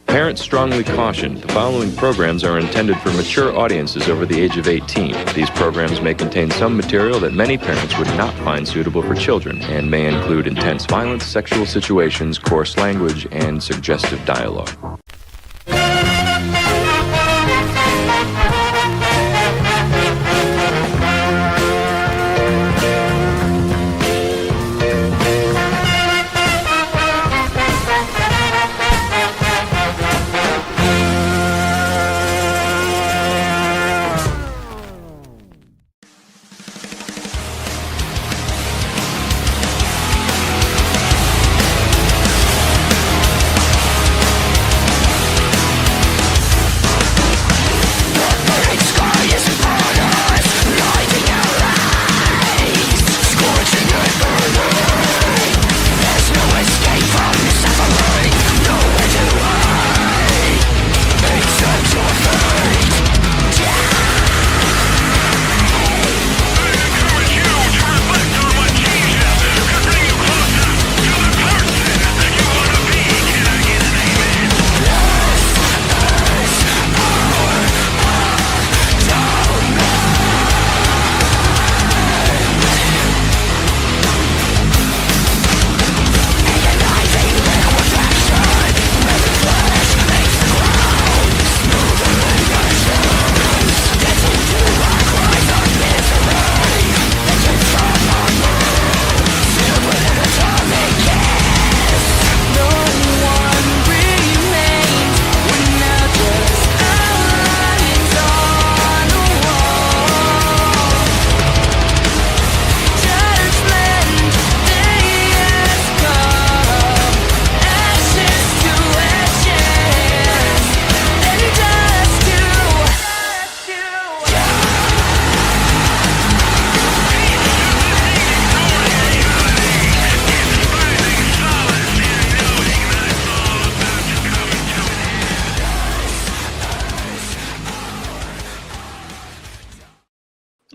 Parents strongly caution, the following programs are intended for mature audiences over the age of 18. These programs may contain some material that many parents would not find suitable for children and may include intense violence, sexual situations, coarse language, and suggestive dialogue.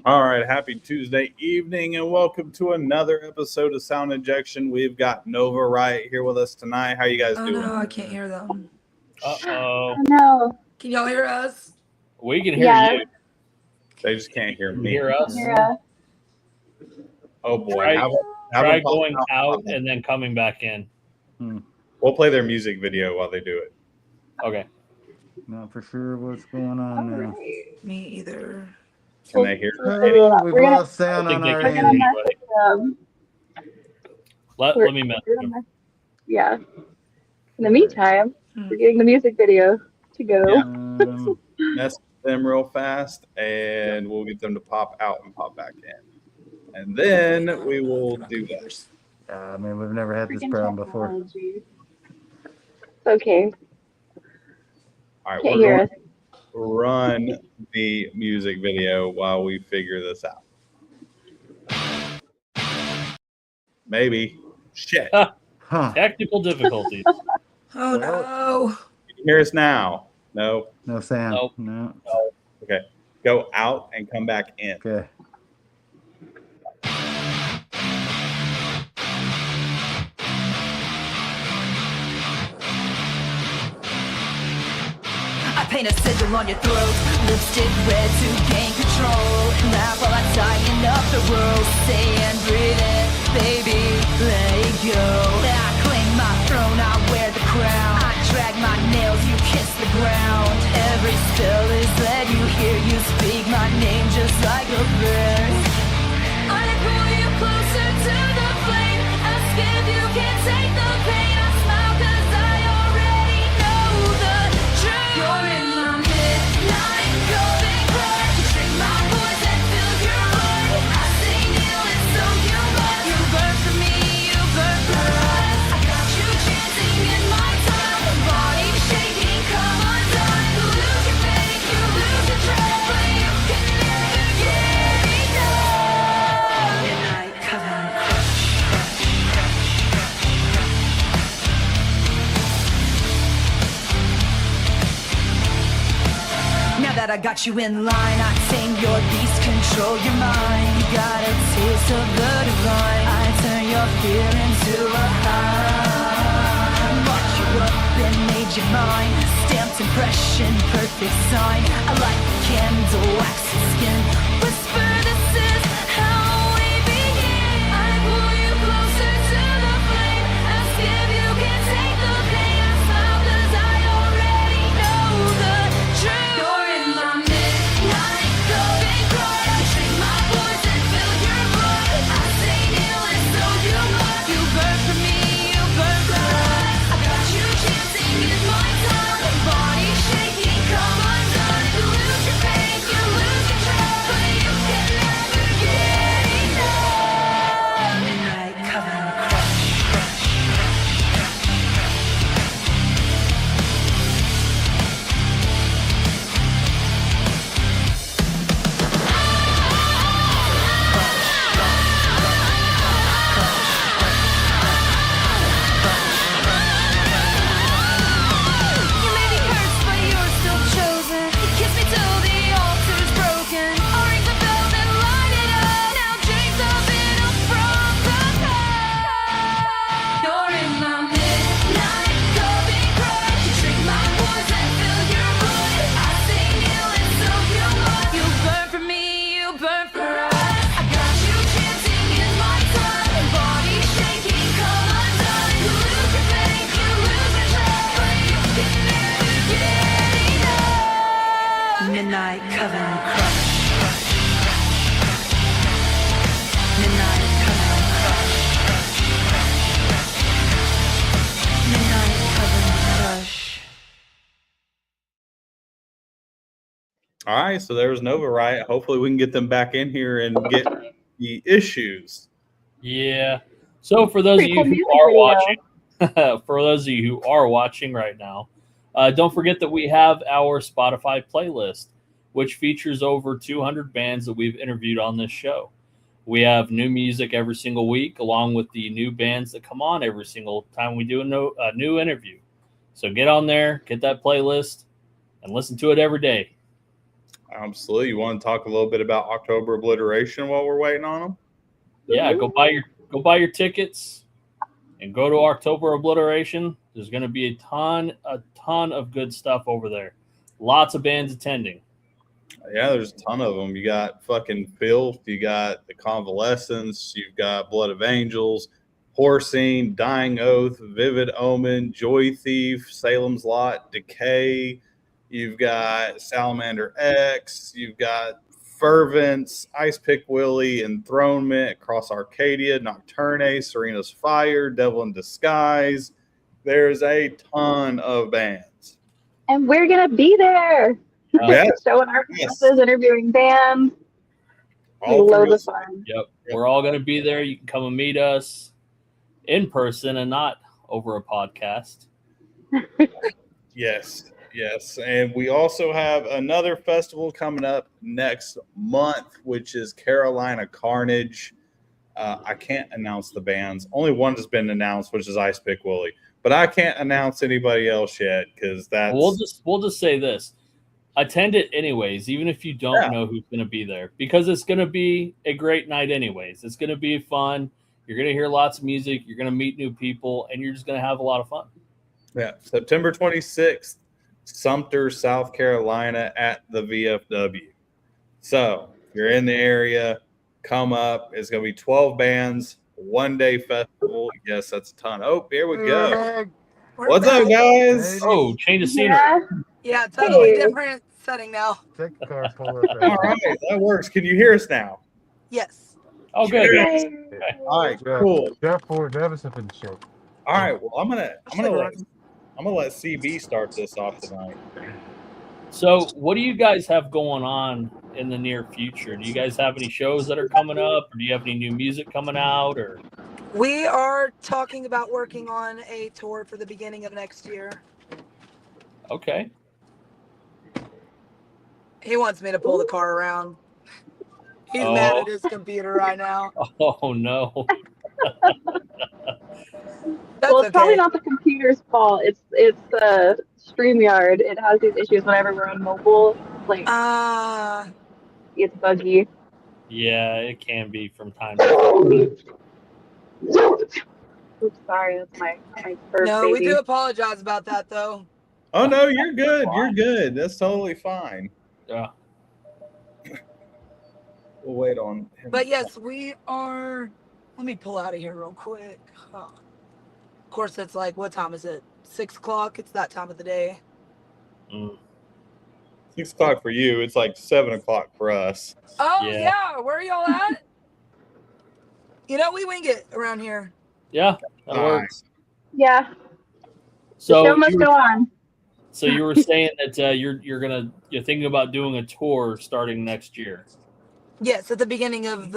All right, happy Tuesday evening, and welcome to another episode of Sound Injection. We've got Nova Riot here with us tonight. How you guys doing? No, I can't hear them. Uh-oh. No. Can y'all hear us? We can hear you. They just can't hear me. Hear us? Yeah. Oh boy. Try, How try about going out and then coming back in. We'll play their music video while they do it. Okay. Not for sure what's going on now. Me either. Can they hear? We've lost sound on our end. Let me message them. Yeah. In the meantime, we're getting the music video to go. Yeah. Mess them real fast, and we'll get them to pop out and pop back in. And then we will do that. I mean, we've never had this problem before. It's okay. All right, Can't we're hear going us. to run the music video while we figure this out. Maybe. Shit. Technical difficulties. Oh no. Can you hear us now? No. No sound. Nope. No. Okay. Go out and come back in. Okay. I paint a sigil on your throat, lipstick red to gain control. Now while I'm tying up the world, stay and breathe in, baby, let it go. I claim my throne, I wear the crown. I drag my nails, you kiss the ground. Every spell is let you hear you speak my name just like a bird. I pull you closer to the flame, ask if you can take the pain. I smile 'cause I already know the truth. You're in my midnight golden crush. You drink my poison, fill your heart. I say kneel and so you must. You burn for me, you burn for us. I got you chanting in my time. Body shaking, come undone. You lose your faith, you lose your trust, but you can never get enough. got you in line. I tame your beast, control your mind. You got a taste of the divine. I turn your fear into a high. Marked you up and made you mine. Stamped impression, perfect sign. I like candle, waxy skin. Whisper, this is how we begin. I pull you closer to the flame. Ask if you can take the pain. I smile 'cause I already know the truth. You're in my midnight going crush. Drink my poison, fill your blood. I say kneel and so you must. You burn for me, you burn for us. I got you chanting in my tongue. Body shaking, come undone. You lose your faith, you lose control, but you can never get enough. Midnight coven crush. You may be cursed, but you're still chosen. You kiss me till the altar's broken. I'll ring the bell, then light it up. Now dreams of it up from the past. You're in my midnight coven crush. You drink my poison, fill your blood. I say kneel and so you must. You burn for me, you burn for us. I got you chanting in my tongue. Body shaking, come undone. You lose your faith, you lose control, but you can never get enough. Midnight coven crush. Midnight coven crush. Midnight coven crush. All right, so there was Nova Riot. Hopefully, we can get them back in here and get the issues. Yeah. So for those of Pretty you cool who music are video. watching, for those of you who are watching right now, don't forget that we have our Spotify playlist, which features over 200 bands that we've interviewed on this show. We have new music every single week, along with the new bands that come on every single time we do a new interview. So get on there, get that playlist, and listen to it every day. Absolutely. You want to talk a little bit about October Obliteration while we're waiting on them? Yeah, go buy your tickets and go to October Obliteration. There's going to be a ton of good stuff over there. Lots of bands attending. Yeah, there's a ton of them. You got fucking Filth, you got The Convalescence, you've got Blood of Angels, Horsing, Dying Oath, Vivid Omen, Joy Thief, Salem's Lot, Decay. You've got Salamander X. You've got Fervence, Ice Pick Willie, Enthronement, Cross Arcadia, Nocturne, Serena's Fire, Devil in Disguise. There's a ton of bands. And we're going to be there. Yes. Showing our Yes. faces, interviewing bands. All Loads through of fun. Yep. We're all going to be there. You can come and meet us in person and not over a podcast. Yes, yes. And we also have another festival coming up next month, which is Carolina Carnage. I can't announce the bands. Only one has been announced, which is Ice Pick Willie. But I can't announce anybody else yet because that's... We'll just say this. Attend it anyways, even if you don't know who's going to be there, because it's going to be a great night anyways. It's going to be fun. You're going to hear lots of music. You're going to meet new people, and you're just going to have a lot of fun. Yeah, September 26th, Sumter, South Carolina at the VFW. So if you're in the area, come up. It's going to be 12 bands, one-day festival. Yes, that's a ton. Oh, here we go. What's up, guys? Oh, change of scenery. Yeah. Yeah, totally Hey. different setting now. Take the car, pull up. All right, that works. Can you hear us now? Yes. Oh, good. Yay. All right, cool. Jeff Ford, have us up in shape. All right, well, I'm gonna let CB start this off tonight. So, what do you guys have going on in the near future? Do you guys have any shows that are coming up, or do you have any new music coming out? Or We are talking about working on a tour for the beginning of next year. okay, He wants me to pull the car around. He's mad at his computer right now. oh no, That's Well, it's probably okay. not the computer's fault. It's the StreamYard. It has these issues whenever we're on mobile. Like, Ah, it's buggy. Yeah, it can be from time to time. Oops, sorry, that's my fur no, we do baby. apologize about that though. Oh no, you're good. You're good. That's totally fine. Yeah. We'll wait on him. But yes, we are. Let me pull out of here real quick. Of course, it's like, what time is it? 6 o'clock. It's that time of the day. Mm. 6 o'clock for you. It's like 7 o'clock for us. Oh Yeah. yeah, where are y'all at? You know, we wing it around here. Yeah, that works. Yeah, the So show must go on. So you were saying that you're thinking about doing a tour starting next year. Yes, at the beginning of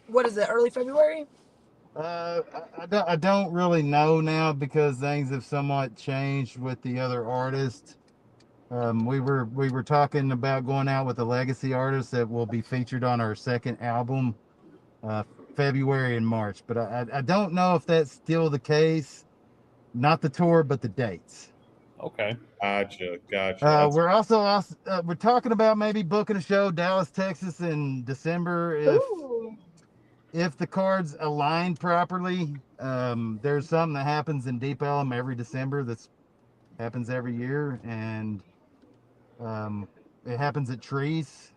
what is it? Early February. I don't really know now because things have somewhat changed with the other artist. We were talking about going out with a legacy artist that will be featured on our second album, February and March. But I don't know if that's still the case. Not the tour, but the dates. Okay. Gotcha. We're also we're talking about maybe booking a show Dallas, Texas in December Ooh. if the cards align properly. There's something that happens in Deep Ellum every December that happens every year, and it happens at Trees,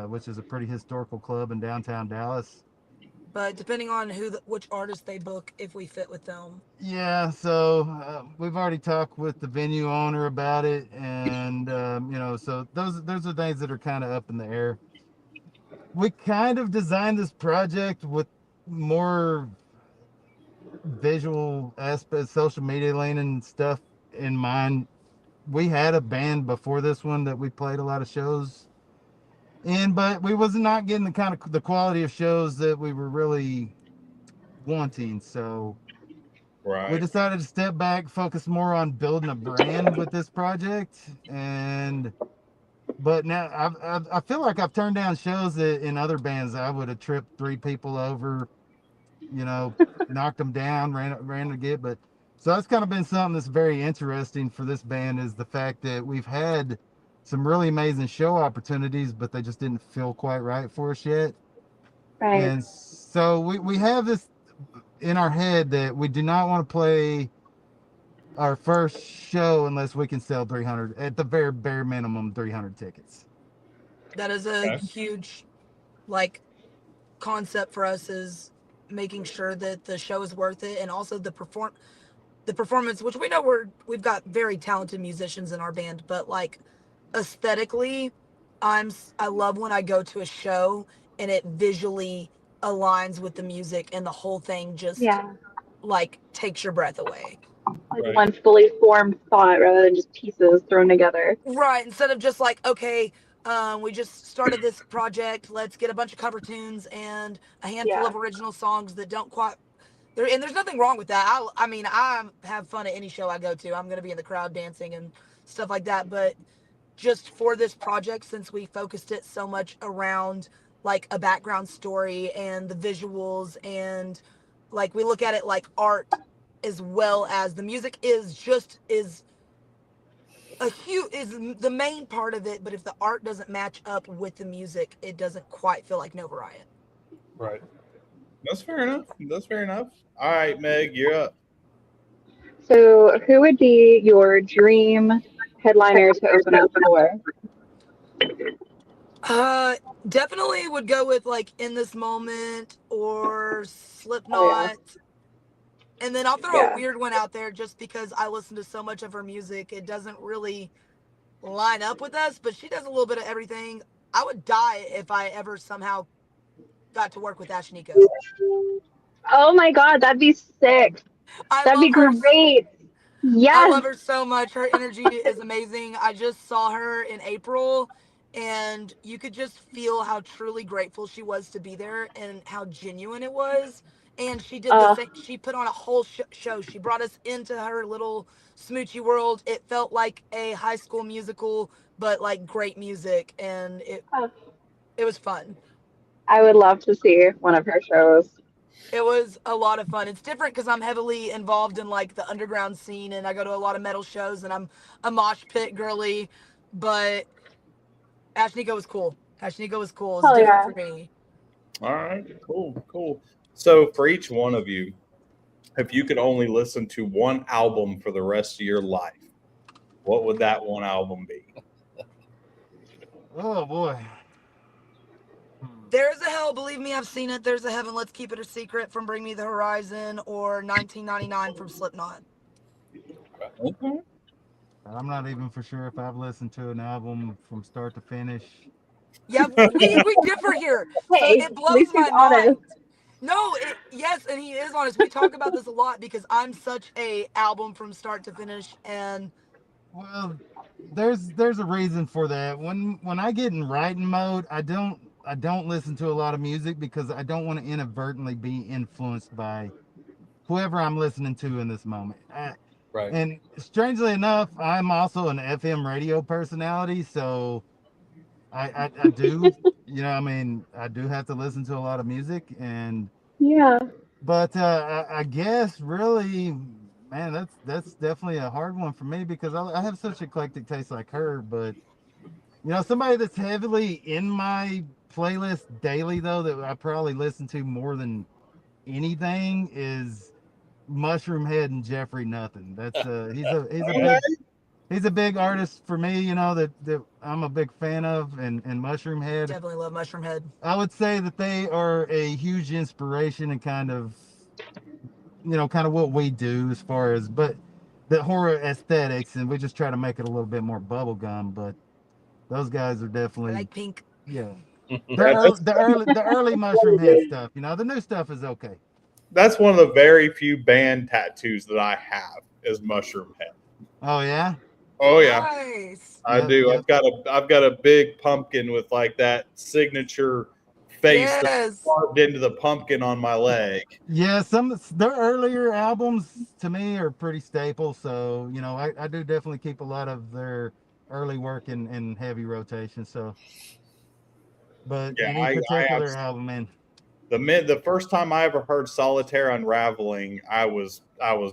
which is a pretty historical club in downtown Dallas. But depending on which artist they book, if we fit with them. Yeah, so we've already talked with the venue owner about it, and so those are things that are kind of up in the air. We kind of designed this project with more visual aspect, social media leaning stuff in mind. We had a band before this one that we played a lot of shows in, but we was not getting the quality of shows that we were really wanting. So we decided to step back, focus more on building a brand with this project. But now I feel like I've turned down shows that in other bands I would have tripped 3 people over, knocked them down, ran to get. But so that's kind of been something that's very interesting for this band, is the fact that we've had some really amazing show opportunities, but they just didn't feel quite right for us yet. Right. And so we have this in our head that we do not want to play our first show unless we can sell 300, at the very bare minimum, 300 tickets. That is a huge, concept for us, is making sure that the show is worth it, and also the performance, which we know we've got very talented musicians in our band, but aesthetically, I love when I go to a show and it visually aligns with the music and the whole thing just takes your breath away. Like one fully formed thought rather than just pieces thrown together. Right. Instead of just okay, we just started this project. Let's get a bunch of cover tunes and a handful of original songs that don't quite. And there's nothing wrong with that. I have fun at any show I go to. I'm going to be in the crowd dancing and stuff like that. But just for this project, since we focused it so much around a background story and the visuals, and we look at it like art as well as the music is the main part of it. But if the art doesn't match up with the music, it doesn't quite feel like Nova Riot. Right. That's fair enough. All right, Meg, you're up. So who would be your dream headliner to open up for? Definitely would go with In This Moment or Slipknot. Oh, yeah. And then I'll throw a weird one out there just because I listen to so much of her music. It doesn't really line up with us, but she does a little bit of everything. I would die if I ever somehow got to work with Ashniko. Oh my God, that'd be sick. That'd be great. Yes. I love her so much. Her energy is amazing. I just saw her in April, and you could just feel how truly grateful she was to be there and how genuine it was. And she did the thing. She put on a whole show. She brought us into her little smoochy world. It felt like a High School Musical, but great music, and it was fun. I would love to see one of her shows. It was a lot of fun. It's different because I'm heavily involved in the underground scene, and I go to a lot of metal shows, and I'm a mosh pit girly, but Ashnico was cool. Ashnico was cool. It's Hell different yeah. for me. All right, cool. So for each one of you, if you could only listen to one album for the rest of your life, what would that one album be? Oh boy. There's a Hell, believe me, I've seen it. There's a Heaven, Let's Keep It a Secret from Bring Me the Horizon, or 1999 from Slipknot. Okay. I'm not even for sure if I've listened to an album from start to finish. Yeah, we differ here. So Hey, it at blows least my he's honest. mind. No, yes, and he is honest. We talk about this a lot because I'm such a album from start to finish, and Well, there's a reason for that. When I get in writing mode, I don't listen to a lot of music because I don't want to inadvertently be influenced by whoever I'm listening to in this moment. Right. And strangely enough, I'm also an FM radio personality, so I do, I mean, I do have to listen to a lot of music, Yeah. but I guess really, man, that's definitely a hard one for me because I have such eclectic taste like her, but somebody that's heavily in my playlist daily though that I probably listen to more than anything is Mushroom Head and Jeffrey Nothing. That's he's a big artist for me, that I'm a big fan of, and Mushroom Head. definitely love Mushroom Head. I would say that they are a huge inspiration and kind of what we do as far as, but the horror aesthetics, and we just try to make it a little bit more bubblegum, but those guys are I definitely, like Pink. yeah. That's, The early Mushroom Head stuff, the new stuff is okay. that's one of the very few band tattoos that I have is Mushroom Head. Oh yeah. Oh yeah, Nice. I Yep, do. yep. I've got a big pumpkin with like that signature face that's Yes. carved into the pumpkin on my leg. Yeah, their earlier albums to me are pretty staple. So I do definitely keep a lot of their early work in heavy rotation. So, but Yeah, any particular album, man? the first time I ever heard Solitaire Unraveling, I was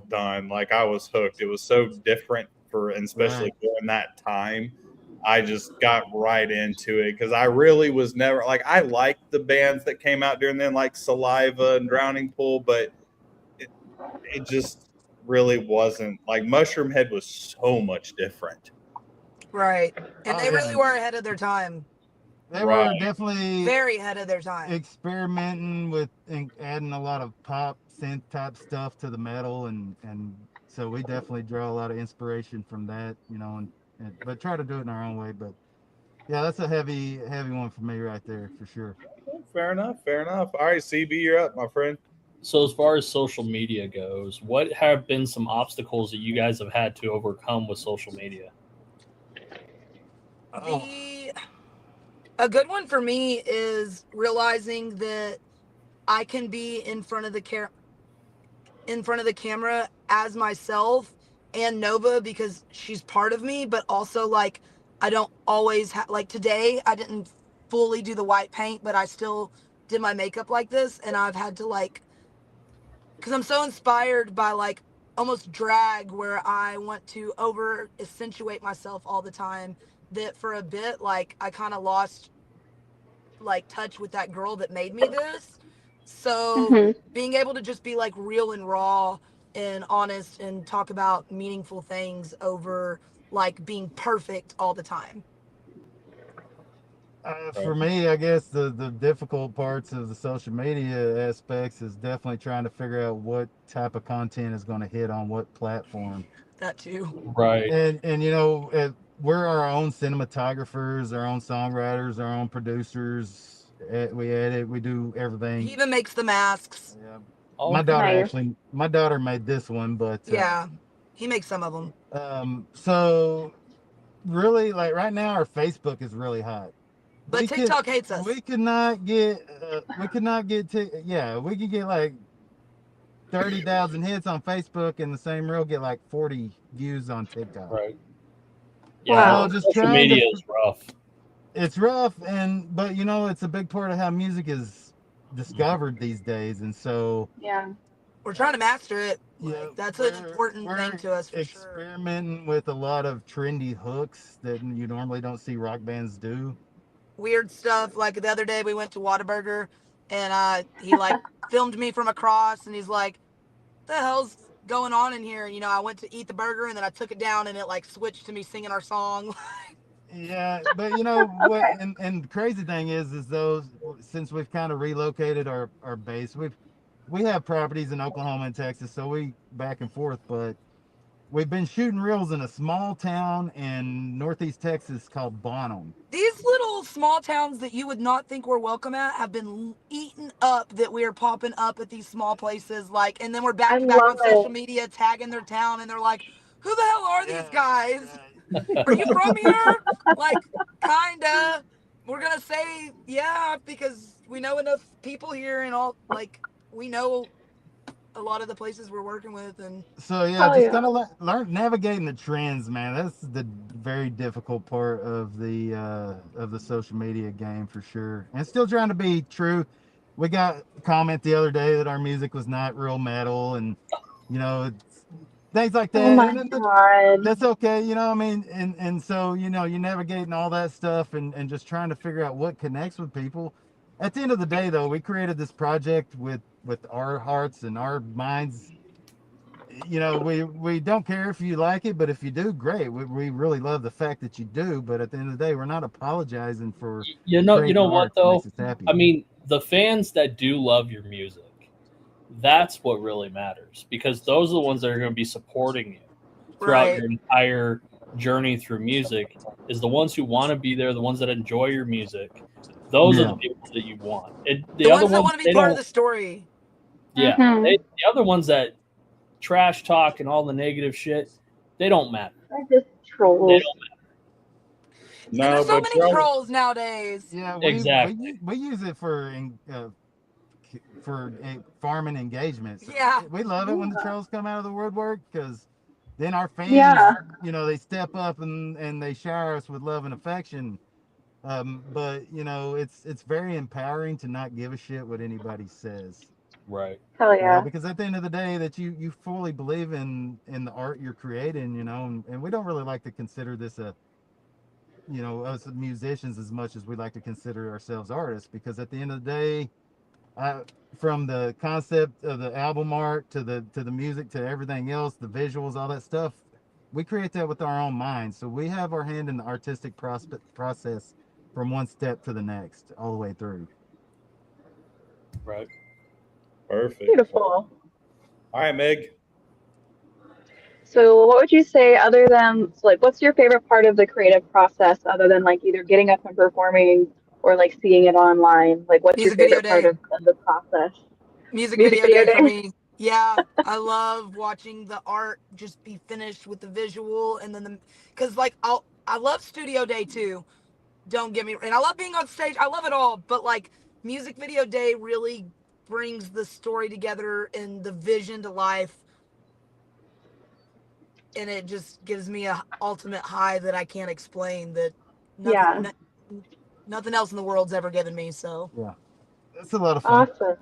done. Like I was hooked. It was so different and especially Right. during that time. I just got right into it because I really was never like I liked the bands that came out during then, like Saliva and Drowning Pool, but it just really wasn't like Mushroom Head was so much different. Right. And Oh, they really yeah. were ahead of their time. They Right. were definitely Very ahead of their time. experimenting with and adding a lot of pop synth type stuff to the metal, and so we definitely draw a lot of inspiration from that, but try to do it in our own way. But yeah, that's a heavy one for me right there for sure. Fair enough. All right, CB, you're up, my friend. So as far as social media goes, what have been some obstacles that you guys have had to overcome with social media? A good one for me is realizing that I can be in front of the camera as myself and Nova because she's part of me, but also like I don't always like today I didn't fully do the white paint, but I still did my makeup like this, and I've had to because I'm so inspired by like almost drag where I want to over accentuate myself all the time that for a bit like I kind of lost like touch with that girl that made me this. So being able to just be like real and raw and honest and talk about meaningful things over like being perfect all the time. For me, I guess the difficult parts of the social media aspects is definitely trying to figure out what type of content is going to hit on what platform. That too. Right. And we're our own cinematographers, our own songwriters, our own producers. We edit, we do everything. He even makes the masks. Yeah. Oh, My daughter made this one, but yeah, he makes some of them. So really, like right now, our Facebook is really hot. But TikTok hates us. We could not get. We could get like 30,000 hits on Facebook, and the same reel get like 40 views on TikTok. Right. Yeah. Wow. So just Social media is rough. It's rough, but it's a big part of how music is discovered these days, and so Yeah. We're trying to master it. yeah, That's an important thing to us for sure. experimenting with a lot of trendy hooks that you normally don't see rock bands do. weird stuff. Like the other day we went to Whataburger and he like filmed me from across and he's like, "The hell's going on in here?" You know, I went to eat the burger and then I took it down and it like switched to me singing our song. Yeah, but you know what? Okay. And the crazy thing is those since we've kind of relocated our base, we have properties in Oklahoma and Texas, so we back and forth. But we've been shooting reels in a small town in Northeast Texas called Bonham. These little small towns that you would not think we're welcome at have been eaten up that we are popping up at these small places. Like, and then we're back I to back love on social it. media tagging their town and they're like, "Who the hell are these Yeah, guys? yeah. Are you from here?" Like, kinda. We're gonna say, yeah, because we know enough people here and all, like, we know a lot of the places we're working with. And So yeah, Hell just yeah. kind of learn navigating the trends, man. That's the very difficult part of the social media game for sure. And still trying to be true. We got a comment the other day that our music was not real metal, and you know, it's, things like Oh that. my And God. that's okay, you know what I mean? And so, you know, you're navigating all that stuff and just trying to figure out what connects with people. At the end of the day though, we created this project with our hearts and our minds. You know, we don't care if you like it, but if you do, great. We really love the fact that you do, but at the end of the day, we're not apologizing for You creating know what art that though? makes us happy. I mean, the fans that do love your music, that's what really matters, because those are the ones that are going to be supporting you throughout right. your entire journey through music. Is the ones who want to be there, the ones that enjoy your music. Those are Yeah. the people that you want. The The other ones that ones, want to be they part of don't. the story. Yeah, Mhm. the other ones that trash talk and all the negative shit, they don't matter. They're just They trolls. don't And No, there's so but many trolls. trolls nowadays. Yeah, exactly. we use it for farming engagement. So Yeah. we love it when the trolls come out of the woodwork because then our fans, Yeah. you know, they step up and they shower us with love and affection. But you know, it's very empowering to not give a shit what anybody says. Right. Hell You know, yeah. because at the end of the day, that you fully believe in the art you're creating. You know, and we don't really like to consider this a you know us musicians as much as we like to consider ourselves artists because at the end of the day I, from the concept of the album art to the music to everything else, the visuals, all that stuff, we create that with our own minds. So we have our hand in the artistic process from one step to the next, all the way through. Right. Perfect. Beautiful. All right, Meg. So, what would you say other than so, like, what's your favorite part of the creative process other than like either getting up and performing or like seeing it online? Like, what's your Music video favorite part day. of the process? Music Music video video day for day? me. Yeah, I love watching the art just be finished with the visual, and then because like I love studio day too. Don't get me, and I love being on stage. I love it all, but like music video day really brings the story together and the vision to life, and it just gives me a ultimate high that I can't explain. That Yeah. nothing else in the world's ever given me. So Yeah, it's a lot of fun. Awesome.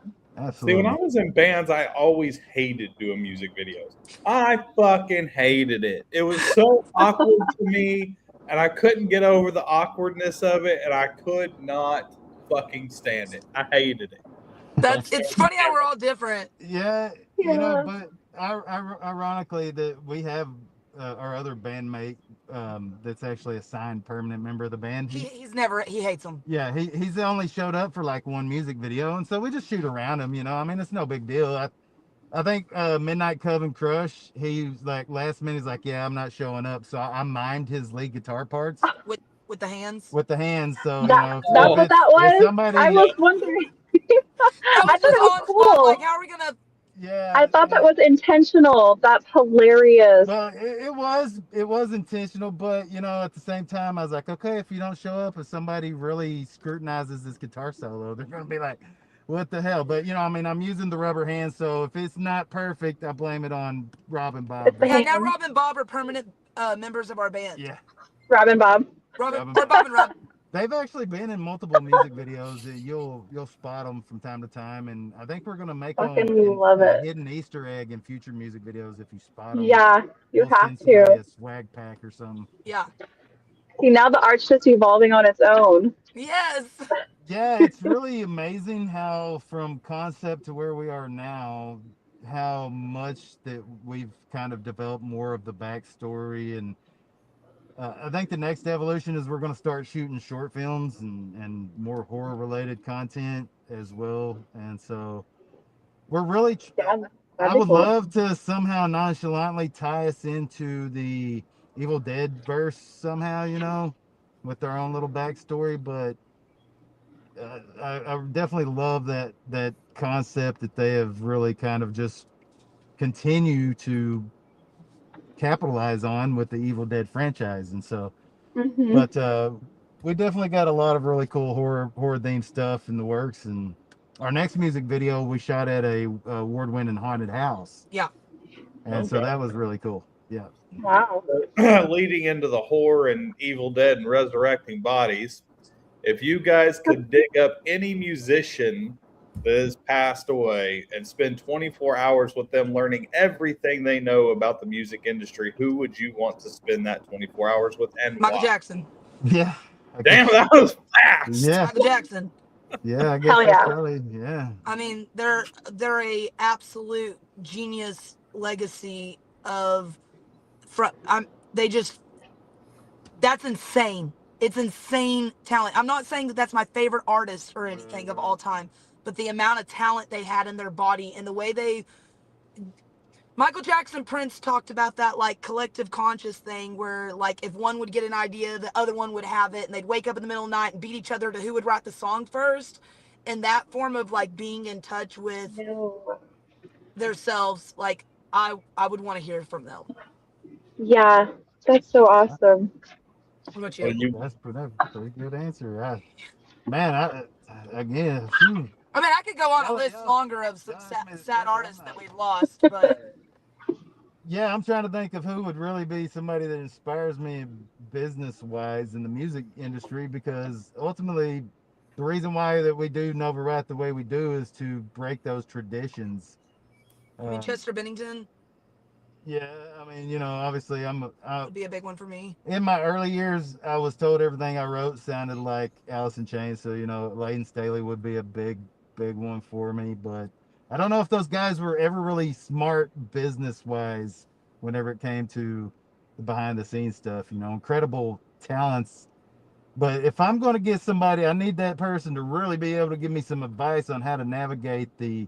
See, when I Absolutely. was in bands, I always hated doing music videos. I fucking hated it. It was so awkward to me, and I couldn't get over the awkwardness of it, and I could not fucking stand it. I hated it. it's funny how we're all different. Yeah, you know, Yeah. but ironically, that we have our other bandmate that's actually a signed permanent member of the band. He hates them. Yeah, he's only showed up for like one music video, and so we just shoot around him. You know, I mean, it's no big deal. I think Midnight Coven Crush. He's like last minute. He's like, yeah, I'm not showing up. So I mimed his lead guitar parts With the hands. with the hands. So you That know, that's if what it's that if was. I somebody, was wondering. That I was thought just it was on spot. Like, cool. how are we gonna? yeah, I thought that was intentional. That's hilarious. well, it was intentional, but you know, at the same time, I was like, okay, if you don't show up, if somebody really scrutinizes this guitar solo, they're gonna be like, what the hell? But you know, I mean, I'm using the rubber hand, so if it's not perfect, I blame it on Rob and Bob. It's the Yeah, now hand. Rob and Bob are permanent members of our band. Yeah, Robin Bob. Robin Rob or Bob and Rob. they've actually been in multiple music videos. You'll spot them from time to time, and I think we're gonna make them Fucking love a it. hidden Easter egg in future music videos. If you spot them, Yeah, you we'll have send somebody to. a swag pack or something. Yeah. See, now the art's just evolving on its own. Yes. Yeah, it's really amazing how from concept to where we are now, how much that we've kind of developed more of the backstory. And I think the next evolution is we're going to start shooting short films and more horror related content as well. And so we're really, Yeah, I that'd be would cool. love to somehow nonchalantly tie us into the Evil Dead verse somehow, you know, with our own little backstory. But I definitely love that concept that they have really kind of just continue to capitalize on with the Evil Dead franchise. And so, Hmm. but we definitely got a lot of really cool horror themed stuff in the works. And our next music video we shot at a award-winning haunted house. Yeah. And so Okay. that was really cool. Yeah. Wow. Leading into the horror and Evil Dead and resurrecting bodies, if you guys could dig up any musician that has passed away and spend 24 hours with them learning everything they know about the music industry, who would you want to spend that 24 hours with and Michael why? Jackson. Yeah. Damn, that was fast. Yeah. Michael Jackson. Yeah. I guess Hell that's yeah. probably, yeah. I mean, they're a absolute genius legacy of that's insane. It's insane talent. I'm not saying that that's my favorite artist or anything of all time, but the amount of talent they had in their body and the way Michael Jackson, Prince talked about that like collective conscious thing where like if one would get an idea, the other one would have it, and they'd wake up in the middle of the night and beat each other to who would write the song first. And that form of like being in touch with No. themselves, like I would want to hear from them. Yeah, that's so awesome. What about Well, you? That's a pretty good answer. Man, again, phew. I mean, I could go on a list longer of sad artists that we've lost, but Yeah, I'm trying to think of who would really be somebody that inspires me business wise in the music industry, because ultimately the reason why that we do Nova Riot the way we do is to break those traditions. I mean, Chester Bennington Yeah, I mean, you know, obviously would be a big one for me. in my early years, I was told everything I wrote sounded like Alice in Chains. So, you know, Layton Staley would be a big one for me. But I don't know if those guys were ever really smart business wise whenever it came to the behind the scenes stuff, you know, incredible talents. But if I'm going to get somebody, I need that person to really be able to give me some advice on how to navigate the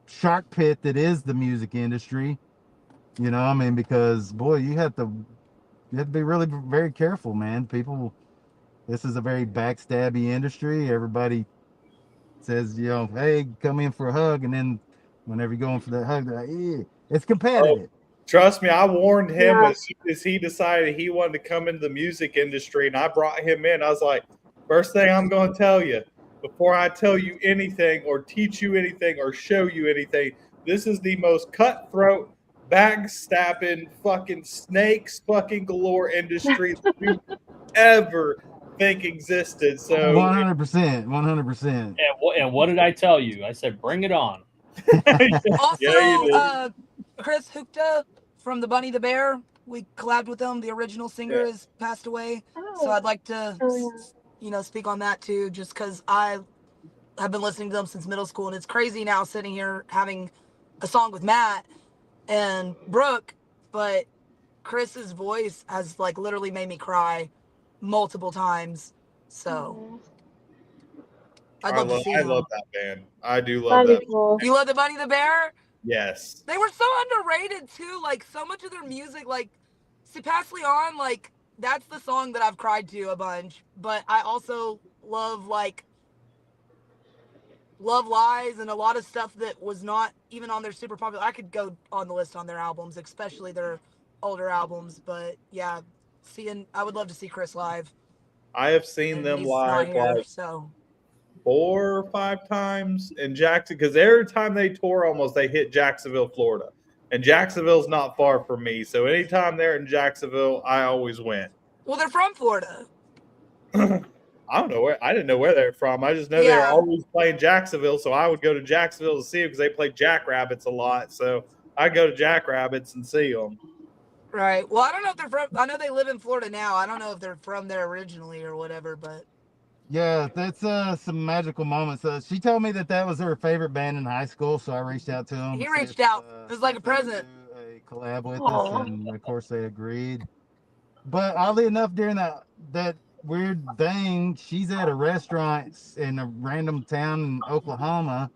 shark pit that is the music industry. You know, I mean, because boy, you have to be really very careful, man. This is a very backstabby industry. Everybody says, you know, hey, come in for a hug, and then whenever you go in for that hug, they're like, "Eh." It's competitive. Trust me, I warned him Yeah. as soon as he decided he wanted to come into the music industry, and I brought him in. I was like, first thing I'm going to tell you, before I tell you anything or teach you anything or show you anything, this is the most cutthroat, backstabbing, fucking snakes fucking galore industry that you ever think existed. So 100%, 100%. And what did I tell you? I said, bring it on. Also, Yeah, you did. Chris Hukta from the Bunny the Bear, we collabed with him. The original singer has passed away, so I'd like to, you know, speak on that too, just because I have been listening to them since middle school, and it's crazy now sitting here having a song with Matt and Brooke, but Chris's voice has like literally made me cry multiple times. So I'd love to see I him. love that band. I do love That'd that. be cool. You love the Bunny the Bear? Yes. They were so underrated too. Like so much of their music, like "Si Pass Leon," like that's the song that I've cried to a bunch. But I also love like Love Lies and a lot of stuff that was not even on their super popular. I could go on the list on their albums, especially their older albums. But yeah, I would love to see Chris live. I have seen And them he's live not here, like so 4 or 5 times in Jackson, because every time they tour, almost they hit Jacksonville, Florida, and Jacksonville's not far from me. So anytime they're in Jacksonville, I always win. well, they're from Florida. I don't know where. I didn't know where they're from. I just know they were Yeah. always playing Jacksonville, so I would go to Jacksonville to see them because they play Jackrabbits a lot. So I go to Jackrabbits and see them. Right. Well, I don't know if they're from. I know they live in Florida now. I don't know if they're from there originally or whatever. But Yeah, that's some magical moments. She told me that was her favorite band in high school, so I reached out to them. he reached out. It was like a if they would present. do a collab with us, Aw. and of course they agreed. But oddly enough, during that weird thing, she's at a restaurant in a random town in Oklahoma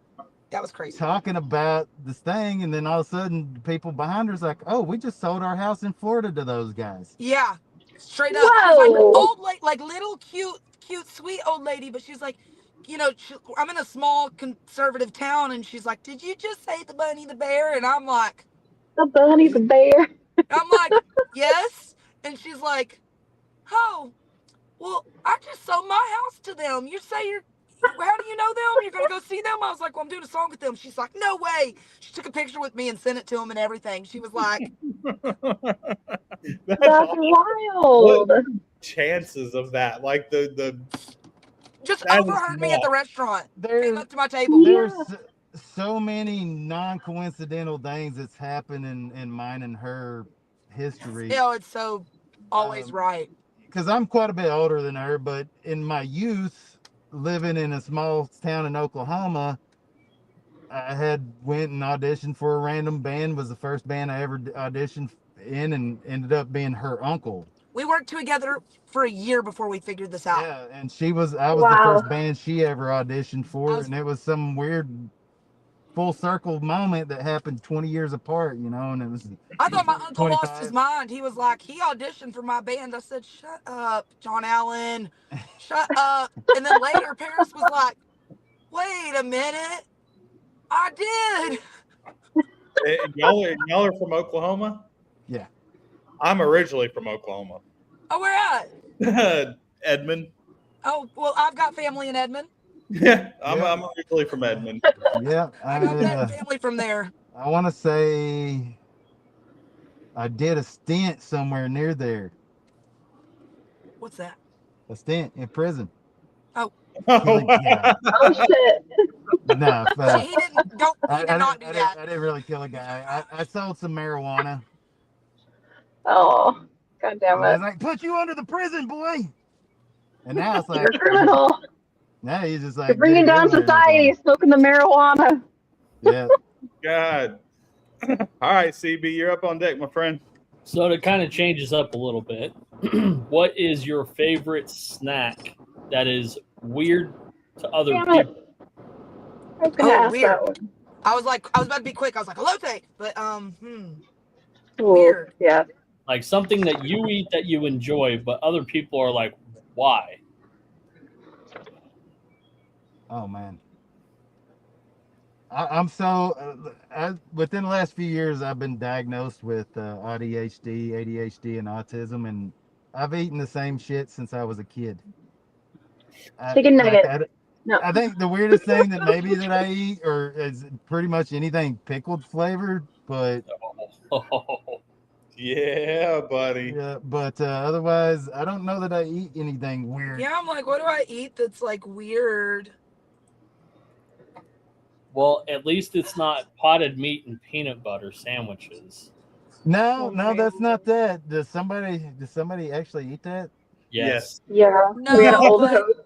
That was crazy. talking about this thing, and then all of a sudden the people behind her's like, oh, we just sold our house in Florida to those guys. Yeah, straight up. She was like Whoa. old, like little cute, sweet old lady. But she's like, I'm in a small conservative town, and she's like, did you just say the bunny, the bear? And I'm like, The bunny, the bear. yes. And she's like, oh, well, I just sold my house to them. You say how do you know them? You're going to go see them? I was like, well, I'm doing a song with them. She's like, no way. She took a picture with me and sent it to him and everything. She was like, That's wild. What chances of that? Like the just That is overheard me at the nuts. restaurant. Came There's up to my table. there's so many non-coincidental things that's happened in mine and her history. It's so always right. Because I'm quite a bit older than her, but in my youth, living in a small town in Oklahoma, I had went and auditioned for a random band. Was the first band I ever auditioned in, and ended up being her uncle. We worked together for a year before we figured this out. Yeah, and I was the Wow. first band she ever auditioned for, and it was some weird full circle moment that happened 20 years apart, and it was. I thought my uncle lost 25. his mind. He was like, he auditioned for my band. I said, shut up, John Allen. Shut up. And then later, Paris was like, wait a minute. I did. y'all are from Oklahoma? Yeah. I'm originally from Oklahoma. Oh, where at? Edmond. Oh, well, I've got family in Edmond. Yeah, I'm originally from Edmond. Yeah, I got family from there. I want to say I did a stint somewhere near there. What's that? A stint in prison. Oh. Yeah. Oh shit. No, He did not do that. I didn't really kill a guy. I sold some marijuana. Oh, god damn I it. was like, put you under the prison, boy. And now it's like, You're a criminal. now he's just like, You're bringing get it down in there. society, smoking the marijuana. Yeah. God. All right, CB, you're up on deck, my friend. So to kind of change this up a little bit, what is your favorite snack that is weird to other Damn it. people? I was gonna ask weird. that one. I was about to be quick. I was like, elote. But, Ooh, weird. Yeah. Like something that you eat that you enjoy, but other people are like, why? Oh man. I'm so within the last few years, I've been diagnosed with ADHD, and autism, and I've eaten the same shit since I was a kid. Chicken nugget. No. I think the weirdest thing that I eat or is pretty much anything pickled flavored, but Yeah, buddy. yeah, but otherwise, I don't know that I eat anything weird. Yeah, I'm like, what do I eat that's like weird? Well, at least it's not potted meat and peanut butter sandwiches. No, that's not that. Does somebody actually eat that? Yes. Yeah. No, We got old but host.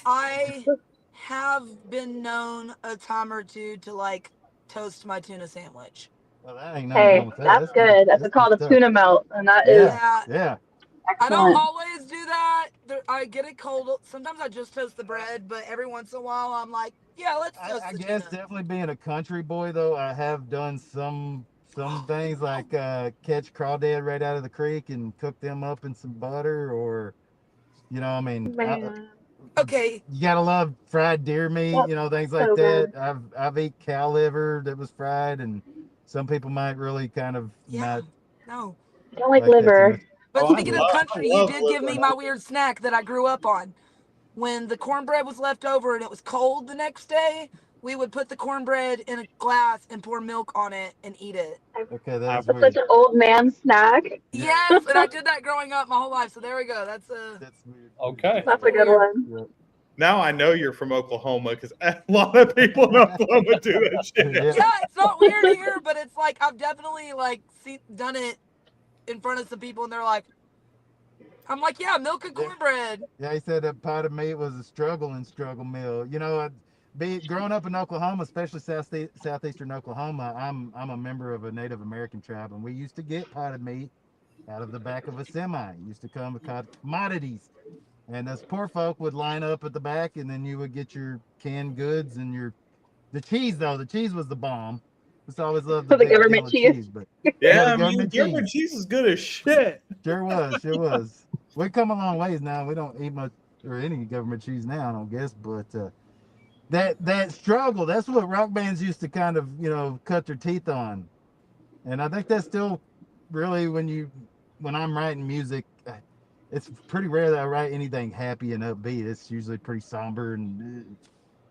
I have been known a time or two to like toast my tuna sandwich. Well, that ain't nothing Hey, wrong with that. that's good. That's called a good tuna melt, and that is Yeah, Yeah. I don't excellent. always do that. I get it cold. Sometimes I just toast the bread, but every once in a while I'm like, yeah, let's toast I the guess tuna. definitely being a country boy though, I have done some things like catch crawdad right out of the creek and cook them up in some butter, or Man. Okay, you gotta love fried deer meat, Yep, things like so that. good. I've eat cow liver that was fried, and some people might really kind of yeah, not no. I don't like that too liver. much. But Oh, I speaking of love- country, I you love did give me liver. my weird snack that I grew up on. When the cornbread was left over and it was cold the next day, we would put the cornbread in a glass and pour milk on it and eat it. Okay, that's That's weird. such an old man snack. Yes, and I did that growing up my whole life. So there we go. That's That's weird. Okay. That's a good one. Yep. Now I know you're from Oklahoma because a lot of people in Oklahoma do that shit. Yeah. yeah, it's not weird here, but it's like I've definitely like done it in front of some people, and they're like, I'm like, yeah, milk and cornbread. Yeah, he said that pot of meat was a struggle meal. You know, growing up in Oklahoma, especially southeastern Oklahoma, I'm a member of a Native American tribe, and we used to get potted meat out of the back of a semi. It used to come with commodities, and those poor folk would line up at the back, and then you would get your canned goods and the cheese. Though the cheese was the bomb. Just always loved the government cheese. but Yeah, the government cheese is good as shit. Sure was. We've come a long ways now. We don't eat much or any government cheese now, I don't guess. But that struggle, that's what rock bands used to kind of, cut their teeth on. And I think that's still really when I'm writing music, it's pretty rare that I write anything happy and upbeat. It's usually pretty somber and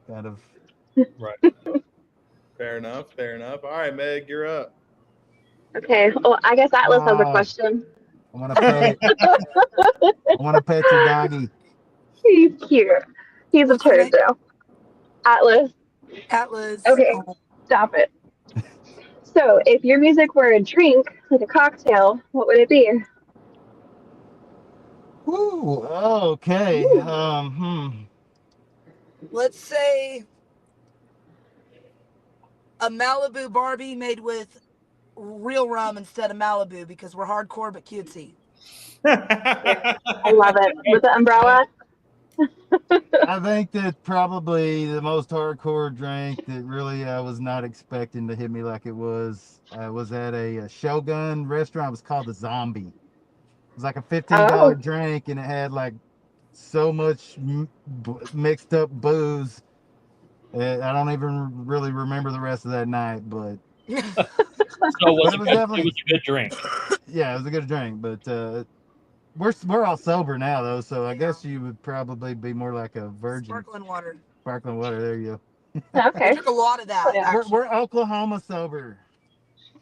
kind of. Right. Fair enough. All right, Meg, you're up. Okay. Well, I guess Atlas has a question. I want to pet your doggy. He's cute. He's a turd, though. Atlas. Okay, stop it. So, if your music were a drink, like a cocktail, what would it be? Ooh, okay. Ooh. Let's say a Malibu Barbie made with real rum instead of Malibu, because we're hardcore but cutesy. I love it. With the umbrella? I think that probably the most hardcore drink that really I was not expecting to hit me like it was at a Shogun restaurant. It was called the Zombie. It was like a $15 drink, and it had like so much mixed up booze. I don't even really remember the rest of that night, but so it was a good drink. Yeah, it was a good drink, but we're all sober now though, so I guess you would probably be more like a virgin. Sparkling water. There you go. Okay. I drink a lot of that. Yeah. We're Oklahoma sober.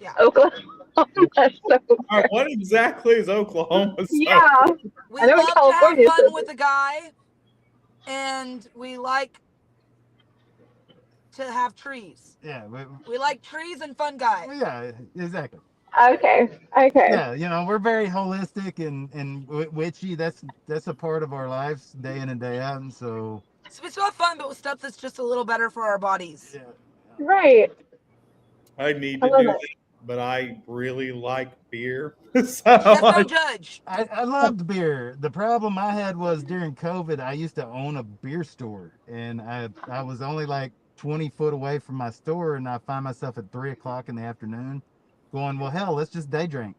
Yeah. Oklahoma sober. All right, what exactly is Oklahoma sober? Yeah. We love to have fun with a guy, and we like to have trees. Yeah. We like trees and fun guys. Yeah, exactly. Okay. Yeah, we're very holistic and witchy. That's a part of our lives day in and day out, and so we still have fun, but with stuff that's just a little better for our bodies. Yeah. Right. I need to do that, but I really like beer. So that's no judge. I loved beer. The problem I had was during COVID, I used to own a beer store, and I was only like 20 foot away from my store, and I find myself at 3 o'clock in the afternoon going, well, hell, let's just day drink.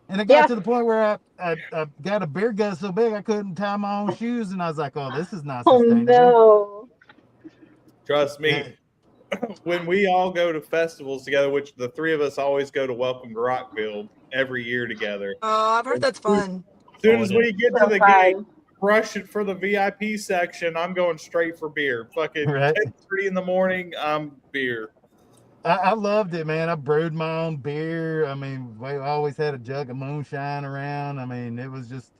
And it got to the point where I got a beer gut so big I couldn't tie my own shoes, and I was like, oh, this is not sustainable. Oh, no. Trust me, when we all go to festivals together, which the three of us always go to Welcome to Rockville every year togetger. Oh, I've heard that's fun. As soon as we get to the gate, rushing for the VIP section, I'm going straight for beer. Fucking 10:30 in the morning, beer. I loved it, man. I brewed my own beer. I mean, we always had a jug of moonshine around. I mean, it was just,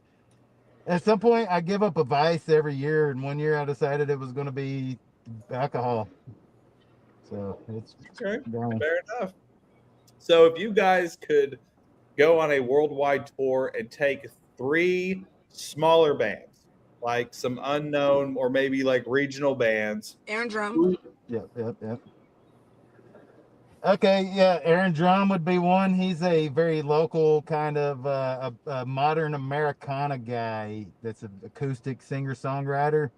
at some point, I give up a vice every year, and one year I decided it was going to be alcohol. So it's okay. Fair enough. So if you guys could go on a worldwide tour and take 3 smaller bands, like some unknown or maybe like regional bands. Aaron Drum. Yep. Okay, yeah, Aaron Drum would be one. He's a very local kind of a modern Americana guy that's an acoustic singer-songwriter.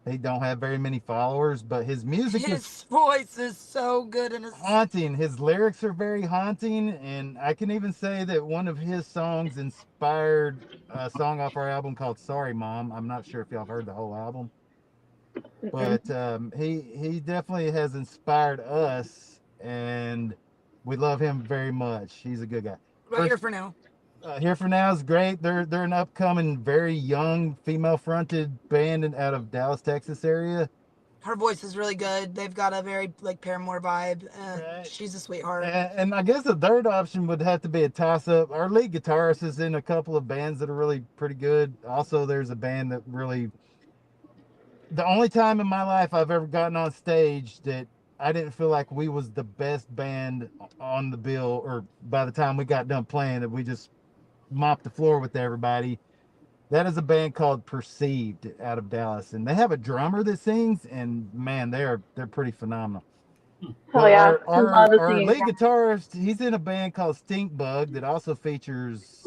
He don't have very many followers, but his music his voice is so good and haunting. His lyrics are very haunting, and I can even say that one of his songs inspired a song off our album called Sorry Mom. I'm not sure if y'all have heard the whole album, but he definitely has inspired us, and we love him very much. He's a good guy. What about Here For Now? Here For Now is great. They're an upcoming, very young, female-fronted band out of Dallas, Texas area. Her voice is really good. They've got a very like Paramore vibe. She's a sweetheart. And I guess the third option would have to be a toss-up. Our lead guitarist is in a couple of bands that are really pretty good. Also, there's a band that really... The only time in my life I've ever gotten on stage that I didn't feel like we was the best band on the bill, or by the time we got done playing, that we just mop the floor with everybody. That is a band called Perceived out of Dallas, and they have a drummer that sings, and man, they're pretty phenomenal. Oh yeah, Our lead guitarist, he's in a band called Stink Bug that also features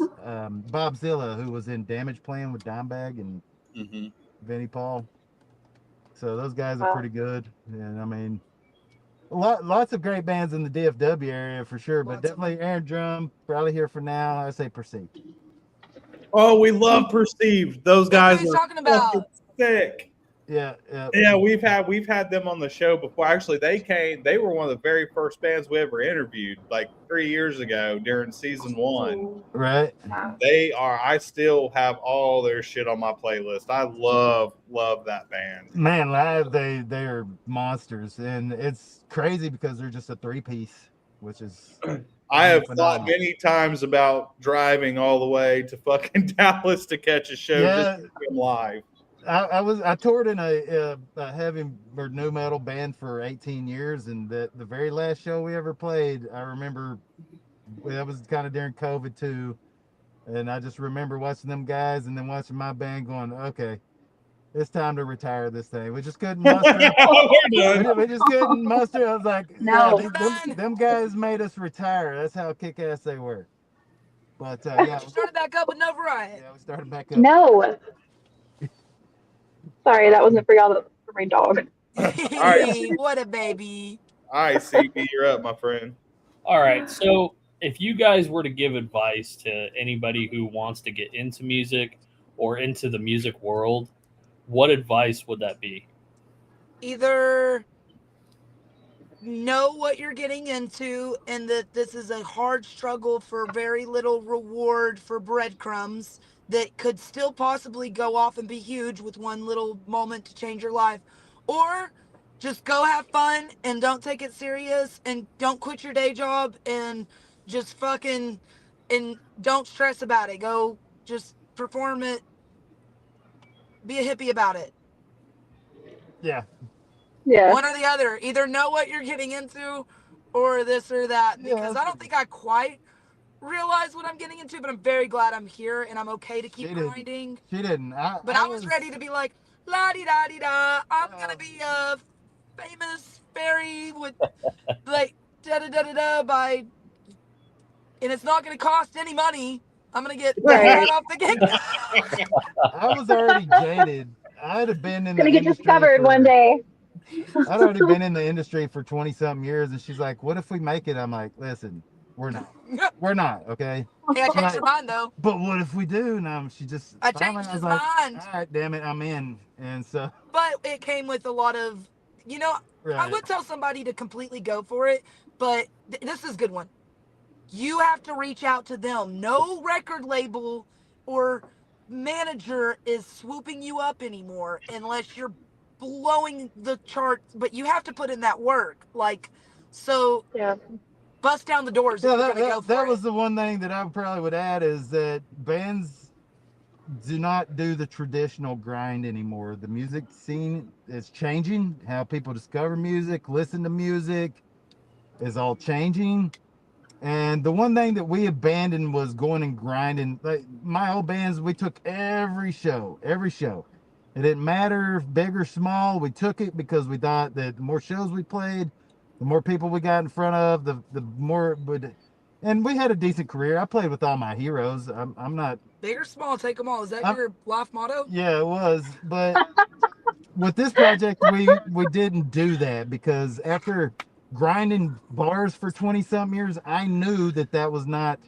Bob Zilla, who was in Damage Plan with Dimebag and Vinnie Paul. So those guys are pretty good, and I mean, lots of great bands in the DFW area for sure, but definitely Aaron Drum, probably here for now. I say Perceived. Oh, we love Perceived. Those guys are talking about. Sick. Yeah. We've had them on the show before. Actually, they were one of the very first bands we ever interviewed, like 3 years ago during season 1. Right. I still have all their shit on my playlist. I love that band. Man, live they're monsters, and it's crazy because they're just a 3-piece, which is I have thought many times about driving all the way to fucking Dallas to catch a show just to see them live. I toured in a heavy or nu metal band for 18 years, and the very last show we ever played, I remember that was kind of during COVID too, and I just remember watching them guys and then watching my band going, okay, it's time to retire this thing. We just couldn't muster. we just couldn't muster. I was like, no, them guys made us retire. That's how kick-ass they were. But we started back up with Nova Riot. Yeah, we started back up. No. Sorry, that wasn't for y'all. That was for my dog. All right. What a baby. All right, CB, you're up, my friend. All right. So if you guys were to give advice to anybody who wants to get into music or into the music world, what advice would that be? Either know what you're getting into and that this is a hard struggle for very little reward for breadcrumbs that could still possibly go off and be huge with one little moment to change your life, or just go have fun and don't take it serious and don't quit your day job and just fucking and don't stress about it. Go just perform it. Be a hippie about it. Yeah. One or the other. Either know what you're getting into or this or that, because I don't think I quite realize what I'm getting into, but I'm very glad I'm here and I'm okay to keep grinding. She didn't. I was ready to be like, la-di-da-di-da, I'm gonna be a famous fairy with like da-da-da-da-da by, and it's not gonna cost any money. I'm gonna get right off the gig. I was already jaded. I'd have been in gonna get discovered one day. I'd already been in the industry for 20-something years, and she's like, what if we make it? I'm like, listen, we're not. We're not, okay? Hey, I changed your mind, though. But what if we do? No, she just... I changed his mind. All right, damn it, I'm in. And so... But it came with a lot of, I would tell somebody to completely go for it, but this is a good one. You have to reach out to them. No record label or manager is swooping you up anymore unless you're blowing the charts, but you have to put in that work. Bust down the doors. Yeah, that was the one thing that I probably would add, is that bands do not do the traditional grind anymore. The music scene is changing. How people discover music, listen to music is all changing. And the one thing that we abandoned was going and grinding. Like my old bands, we took every show. It didn't matter if big or small. We took it because we thought that the more shows we played, the more people we got in front of, the more would. And we had a decent career. I played with all my heroes. I'm not big or small, take them all. Is that your life motto? Yeah, it was. But with this project, we didn't do that, because after grinding bars for 20-something years, I knew that was not.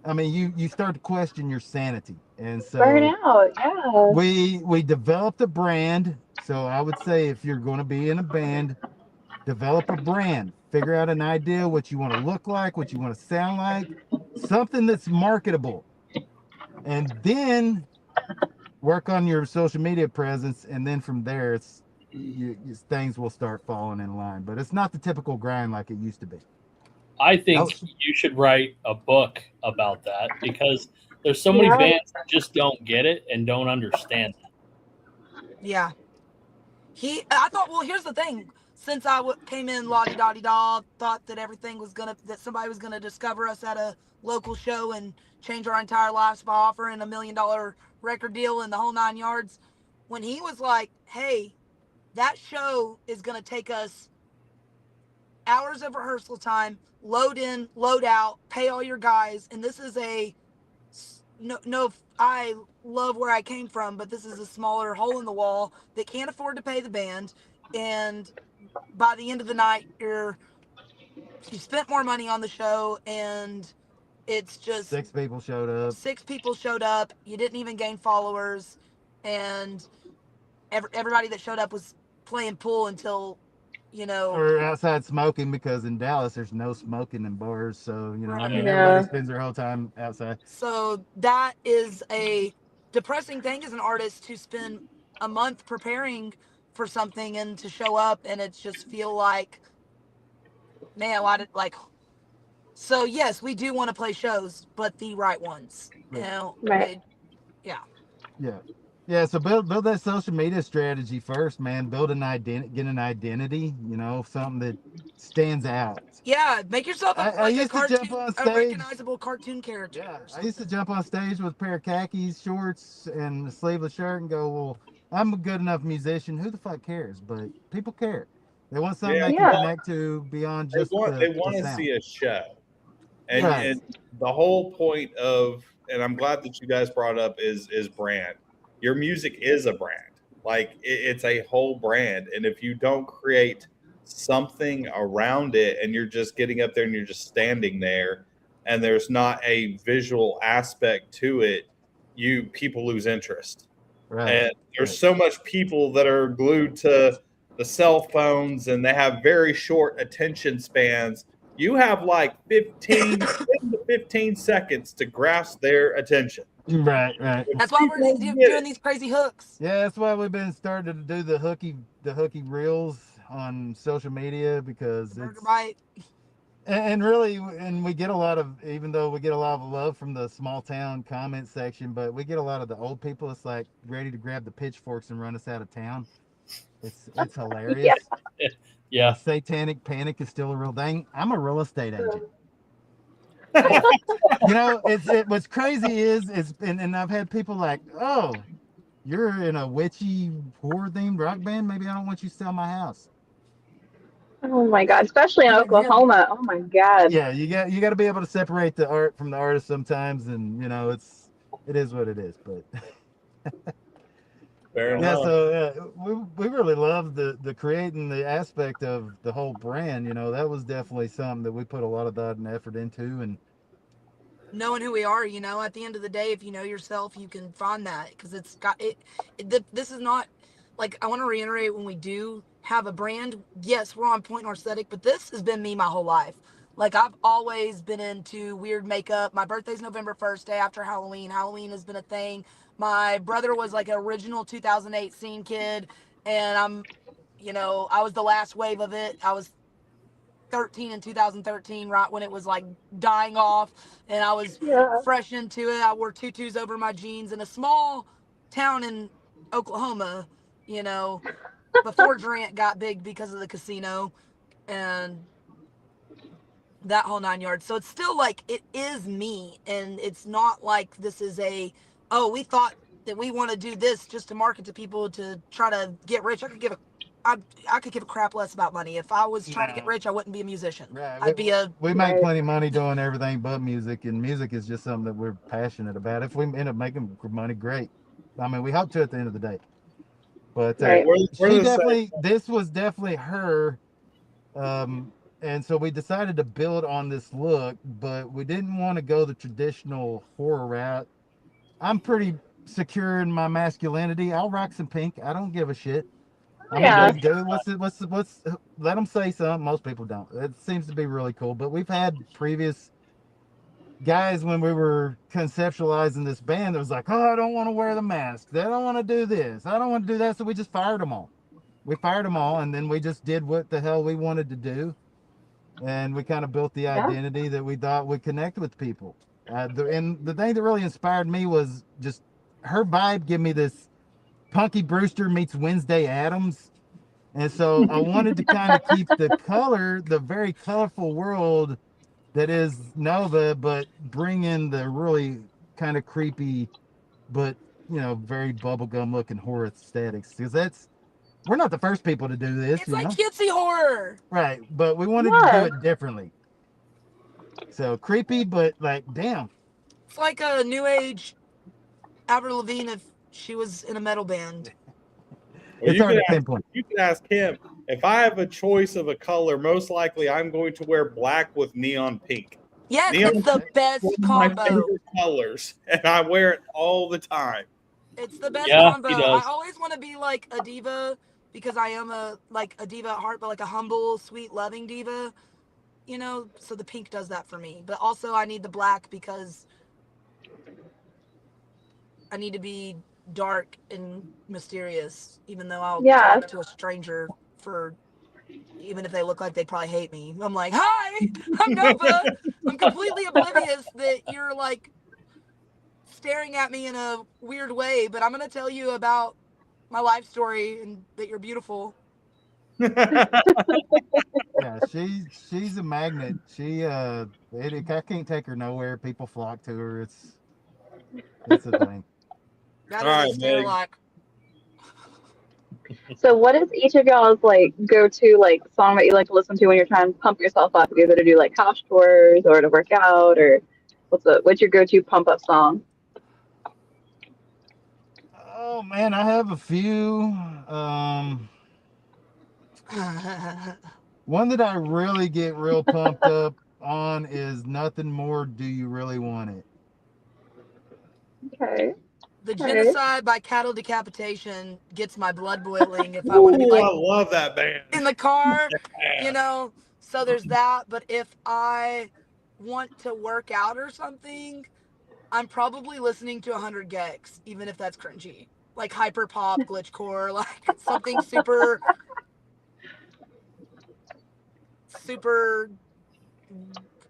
I mean, you start to question your sanity, and so burn out. Yeah. We developed a brand. So I would say, if you're going to be in a band, develop a brand. Figure out an idea, what you want to look like, what you want to sound like, something that's marketable, and then work on your social media presence. And then from there, things will start falling in line. But it's not the typical grind like it used to be. I think you should write a book about that, because there's so many bands that just don't get it and don't understand it. Yeah. I thought, well, here's the thing. since I came in la-di-da-di-da, thought that that somebody was gonna discover us at a local show and change our entire lives by offering $1 million record deal and the whole 9 yards. When he was like, hey, that show is gonna take us hours of rehearsal time, load in, load out, pay all your guys, and this is I love where I came from, but this is a smaller hole in the wall that can't afford to pay the band, and by the end of the night, you spent more money on the show, and it's just 6 people showed up. 6 people showed up. You didn't even gain followers, and everybody that showed up was playing pool until, or outside smoking, because in Dallas there's no smoking in bars. So Right. I mean, everybody spends their whole time outside. So that is a depressing thing as an artist, to spend a month preparing for something and to show up and it just feel like, man, so yes, we do want to play shows, but the right ones. Right. Yeah, so build that social media strategy first, man. Build an identity, get an identity, something that stands out. Yeah, make yourself I used to jump on stage, a recognizable cartoon character. Yeah, I used to jump on stage with a pair of khakis, shorts, and a sleeveless shirt and go, well, I'm a good enough musician. Who the fuck cares? But people care. They want something they can connect to beyond just they want to see a show. And the whole point of, and I'm glad that you guys brought up, is brand. Your music is a brand. Like, it's a whole brand. And if you don't create something around it and you're just getting up there and you're just standing there and there's not a visual aspect to it, people lose interest. Right. And there's so much people that are glued to the cell phones and they have very short attention spans. You have like 10 to 15 seconds to grasp their attention. Right. That's why we're doing these crazy hooks. Yeah, that's why we've been starting to do the hooky reels on social media, because it's right. And really, and we get a lot of, even though we get a lot of love from the small town comment section, but we get a lot of the old people. It's like ready to grab the pitchforks and run us out of town. It's hilarious. Yeah. Satanic panic is still a real thing. I'm a real estate agent. What's crazy is and I've had people like, oh, you're in a witchy horror themed rock band, maybe I don't want you to sell my house. Oh my God, especially in Oklahoma. Oh my God. Yeah, you got to be able to separate the art from the artist sometimes, and it is what it is. But fair enough. So we really love the creating the aspect of the whole brand. That was definitely something that we put a lot of thought and effort into, and knowing who we are. At the end of the day, if you know yourself, you can find that, because this is not, like, I want to reiterate, when we do have a brand, yes, we're on point in our aesthetic, but this has been me my whole life. Like, I've always been into weird makeup. My birthday's November 1st, day after Halloween. Halloween has been a thing. My brother was like an original 2008 scene kid, and I was the last wave of it. I was 13 in 2013, right when it was like dying off, and I was fresh into it. I wore tutus over my jeans in a small town in Oklahoma, before Durant got big because of the casino and that whole 9 yards. So it's still like, it is me, and it's not like this is we thought that we want to do this just to market to people to try to get rich. I could give a crap less about money. If I was trying to get rich, I wouldn't be a musician. Right. We make plenty of money doing everything but music, and music is just something that we're passionate about. If we end up making money, great. I mean, we hope to at the end of the day. But this was definitely her. And so we decided to build on this look, but we didn't want to go the traditional horror route. I'm pretty secure in my masculinity. I'll rock some pink. I don't give a shit. I'm a big dude. What's let them say something. Most people don't. It seems to be really cool. But we've had previous guys, when we were conceptualizing this band, that was like, oh, I don't want to wear the mask. I don't want to do this. I don't want to do that. So we just fired them all. And then we just did what the hell we wanted to do. And we kind of built the identity that we thought would connect with people. And the thing that really inspired me was just her vibe. Give me this Punky Brewster meets Wednesday Addams. And so I wanted to kind of keep the very colorful world that is Nova, but bring in the really kind of creepy, but very bubblegum looking horror aesthetics. Because we're not the first people to do this. It's like cutesy horror. Right, but we wanted to do it differently. So creepy, but like, damn. It's like a new age Avril Lavigne if she was in a metal band. Well, you can ask him. If I have a choice of a color, most likely I'm going to wear black with neon pink. Yes, it's the best combo. My favorite colors, and I wear it all the time. It's the best combo. I always want to be like a diva because I am a diva at heart, but like a humble, sweet, loving diva. So the pink does that for me. But also I need the black because I need to be dark and mysterious, even though I'll talk to a stranger even if they look like they probably hate me. I'm like, hi, I'm Nova. I'm completely oblivious that you're like staring at me in a weird way, but I'm going to tell you about my life story and that you're beautiful. Yeah, she's a magnet. I can't take her nowhere. People flock to her. It's a thing. That is a like. So what is each of y'all's like go-to like song that you like to listen to when you're trying to pump yourself up, either to do like house chores or to work out, or what's your go-to pump up song? Oh man, I have a few. One that I really get real pumped up on is Nothing More Do You Really Want It. Okay. The Genocide by Cattle Decapitation gets my blood boiling if I want to be like, I love that band. In the car, so there's that. But if I want to work out or something, I'm probably listening to 100 Gex, even if that's cringy. Like hyper pop, glitchcore, like something super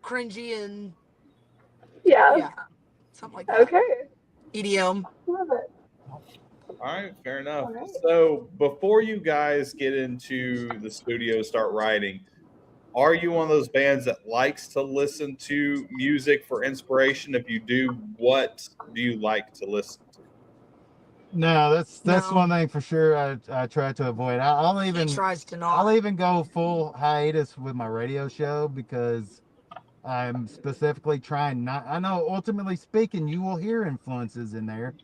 cringy and something like that. Okay. EDM. Love it. All right, fair enough. Right. So before you guys get into the studio, start writing, are you one of those bands that likes to listen to music for inspiration? If you do, what do you like to listen to? No, that's one thing for sure. I try to avoid. I'll even go full hiatus with my radio show because I'm specifically trying not. I know, ultimately speaking, you will hear influences in there,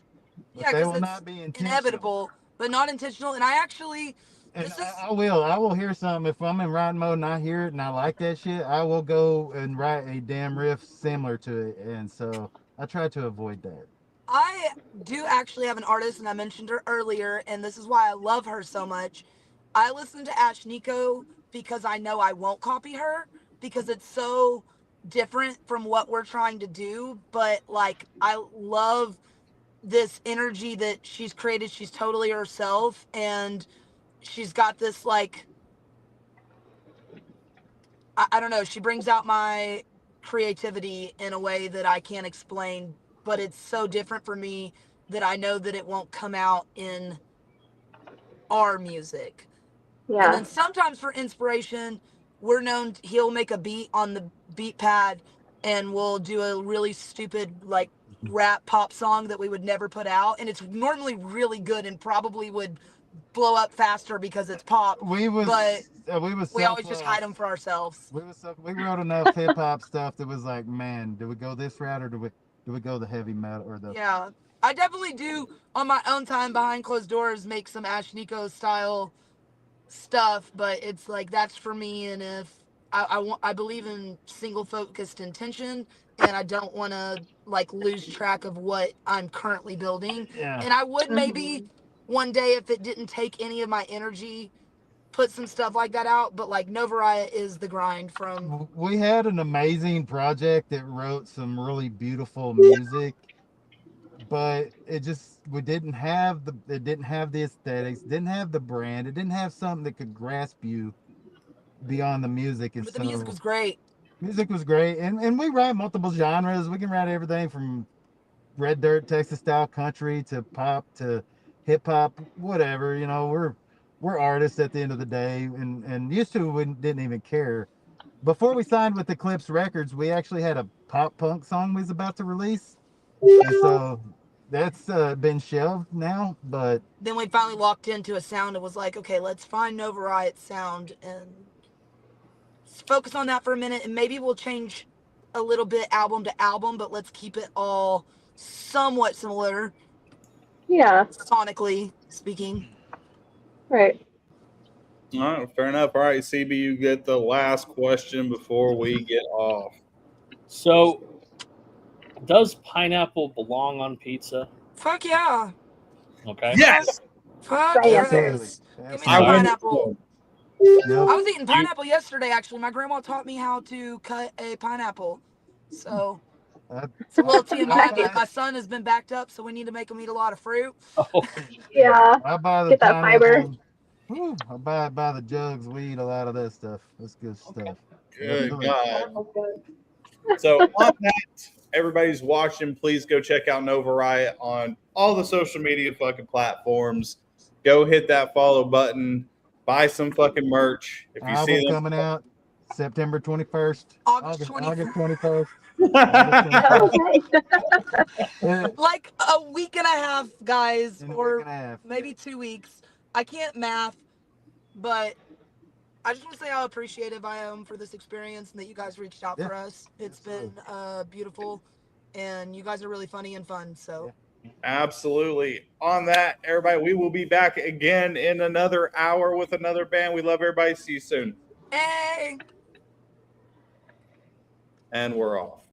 but they will not be inevitable, but not intentional. And I actually, I will hear something if I'm in writing mode and I hear it and I like that shit. I will go and write a damn riff similar to it, and so I try to avoid that. I do actually have an artist, and I mentioned her earlier, and this is why I love her so much. I listen to Ash Nico because I know I won't copy her because it's so different from what we're trying to do, but like I love this energy that she's created. She's totally herself, and she's got this like I don't know, she brings out my creativity in a way that I can't explain, but it's so different for me that I know that it won't come out in our music. Yeah. And then sometimes for inspiration, he'll make a beat on the beat pad and we'll do a really stupid like rap pop song that we would never put out. And it's normally really good and probably would blow up faster because it's pop. We always just hide them for ourselves. We wrote enough hip hop stuff that was like, man, do we go this route or do we go the heavy metal or the? Yeah, I definitely do on my own time behind closed doors make some Ash Nico style stuff, but it's like that's for me. And if I believe in single focused intention, and I don't want to like lose track of what I'm currently building. Yeah. And I would maybe one day, if it didn't take any of my energy, put some stuff like that out. But like Nova Riot is the grind from. We had an amazing project that wrote some really beautiful music, but it didn't have the aesthetics, didn't have the brand, it didn't have something that could grasp you beyond the music. And but the music was great. Music was great, and we write multiple genres. We can write everything from red dirt Texas style country to pop to hip hop, whatever. we're artists at the end of the day, and used to we didn't even care. Before we signed with Eclipse Records, we actually had a pop punk song we was about to release, and so that's been shelved now. But then we finally locked into a sound and was like, okay, let's find Nova Riot sound and focus on that for a minute, and maybe we'll change a little bit album to album, but let's keep it all somewhat similar. Yeah. Sonically speaking. Right. All right, fair enough. All right, CB, you get the last question before we get off. So, does pineapple belong on pizza? Fuck yeah. Okay. Yes. Fuck absolutely, yes. Give me absolutely. some pineapple. Yep. I was eating pineapple yesterday, actually. My grandma taught me how to cut a pineapple. So it's a little TMI, but my son has been backed up, so we need to make him eat a lot of fruit. Oh, Yeah. I buy the Get that fiber. pineapple. Whew, I buy it by the jugs. We eat a lot of that stuff. That's good stuff. Good Absolutely. God. Pineapple's good. So on that, everybody's watching. Please go check out Nova Riot on all the social media fucking platforms. Go hit that follow button. Buy some fucking merch. If you Album see them coming out September 21st. August August 21st. 21st. Like a week and a half, guys, In a or week and a half, maybe yeah. 2 weeks. I can't math, but I just want to say how appreciative I am for this experience and that you guys reached out for us. It's been beautiful, and you guys are really funny and fun. So. Absolutely. On that, everybody, we will be back again in another hour with another band. We love everybody. See you soon. Hey. And we're off.